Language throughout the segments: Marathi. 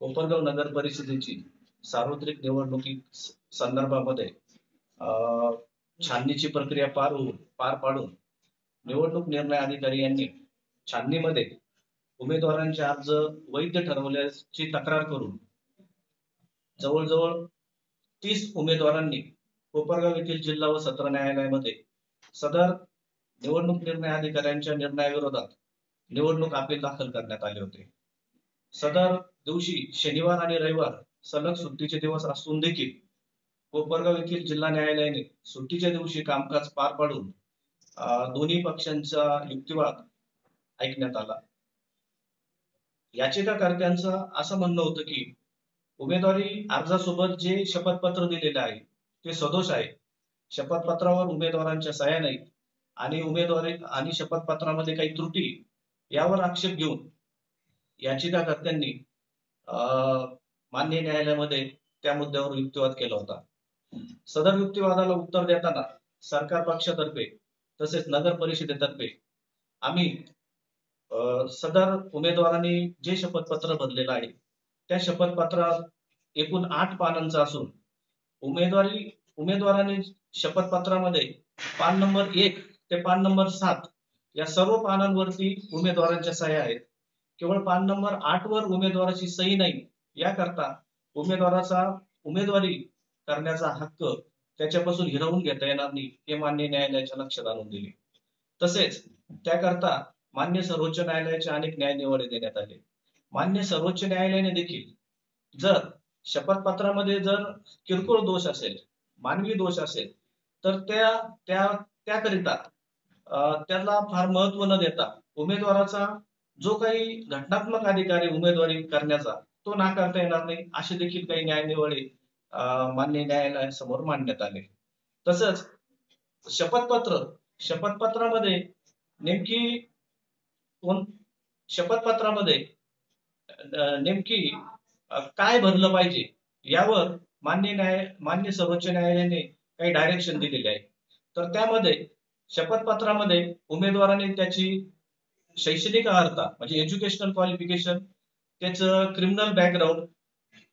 कोपरगाव नगर परिषदेची सार्वत्रिक निवडणुकी संदर्भामध्ये छाननीची प्रक्रिया पार पाडून निवडणूक निर्णय अधिकारी यांनी छाननीमध्ये उमेदवारांचे अर्ज वैध ठरवल्याची तक्रार करून जवळजवळ 30 उमेदवारांनी कोपरगाव येथील जिल्हा व सत्र न्यायालयामध्ये सदर निवडणूक निर्णय अधिकाऱ्यांच्या निर्णयाविरोधात निवडणूक अपील दाखल करण्यात आले होते। सदर दिवशी शनिवार आणि रविवार सलग सुट्टीचे दिवस असून देखील कोपरगाव येथील जिल्हा न्यायालयाने सुट्टीच्या दिवशी कामकाज पार पाडून दोन्ही पक्षांचा युक्तिवाद ऐकण्यात आला। याचिकाकर्त्यांचं असं म्हणणं होतं की उमेदवारी अर्जासोबत जे शपथपत्र दिलेले आहे ते सदोष आहे। शपथपत्रावर उमेदवारांच्या सह्या नाहीत आणि उमेदवारी आणि शपथपत्रामध्ये काही त्रुटी यावर आक्षेप घेऊन याचिकाकर्त्यांनी मान्य न्यायालयामध्ये त्या मुद्द्यावर युक्तिवाद केला होता। सदर युक्तिवादाला उत्तर देताना सरकार पक्षातर्फे तसेच नगर परिषदेतर्फे आम्ही सदर उमेदवारांनी जे शपथपत्र भरलेलं आहे त्या शपथपत्रात एकूण 8 पानांचं असून उमेदवारांनी शपथपत्रामध्ये पान नंबर 1 ते पान नंबर 7 या सर्व पानांवरती उमेदवारांच्या सह्या आहेत। केवळ पान नंबर 8 वर उमेदवाराची सही नाही, याकरता उमेदवाराचा उमेदवारी करण्याचा हक्क त्याच्यापासून हिरावून घेता येणार नाही हे मान्य न्यायालयाच्या लक्षात आणून दिले। तसेच त्याकरता मान्य सर्वोच्च न्यायालयाचे अनेक न्यायनिवाडे देण्यात आले। मान्य सर्वोच्च न्यायालयाने देखील जर शपथपत्रामध्ये जर किरकोळ दोष असेल, मानवी दोष असेल, तर त्याकरिता त्याला फार महत्व न देता उमेदवाराचा जो काही घटनात्मक अधिकार आहे उमेदवारी करण्याचा तो नाकारता येणार नाही असे देखील काही न्यायनिवाडे मान्य न्यायालयासमोर मांडण्यात आले। तसंच शपथपत्रामध्ये नेमकी काय भरलं पाहिजे यावर मान्य सर्वोच्च न्यायालयाने काही डायरेक्शन दिलेले आहे। तर त्यामध्ये शपथपत्रामध्ये उमेदवाराने त्याची शैक्षणिक अर्हता म्हणजे एज्युकेशनल क्वालिफिकेशन, त्याचं क्रिमिनल बॅकग्राऊंड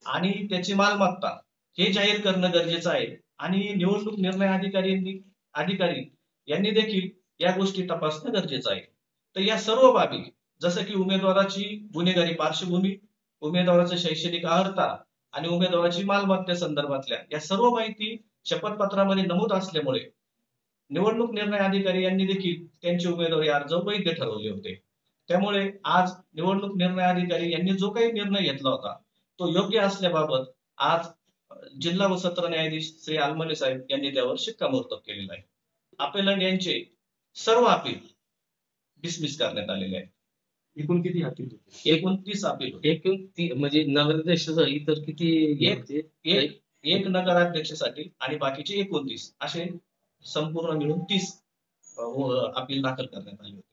आणि त्याची मालमत्ता हे जाहीर करणं गरजेचं आहे आणि निवडणूक निर्णय अधिकारी यांनी देखील या गोष्टी तपासणं गरजेचं आहे। तर या सर्व बाबी जसं की उमेदवाराची गुन्हेगारी पार्श्वभूमी, उमेदवाराचं शैक्षणिक अर्हता आणि उमेदवाराची मालमत्ते संदर्भातल्या या सर्व माहिती शपथपत्रामध्ये नमूद असल्यामुळे निवडणूक निर्णय अधिकारी यांनी देखील त्यांचे उमेदवारी अर्ज वैध ठरवले होते। त्यामुळे आज निवडणूक निर्णय अधिकारी यांनी जो काही निर्णय घेतला होता तो योग्य असल्याबाबत आज जिल्हा व सत्र न्यायाधीश श्री आलमले साहेब यांनी त्यावर शिक्कामोर्तब केलेला आहे। अपेलंट यांचे सर्व अपील डिसमिस करण्यात आलेले आहे। एकूण किती अपील? एकूण 30 अपील होते। एकूण म्हणजे नगराध्यक्षासह इतर किती? एक नगराध्यक्षासाठी आणि बाकीचे 29 असे संपूर्ण मिळून 30 अपील दाखल करण्यात आले होते।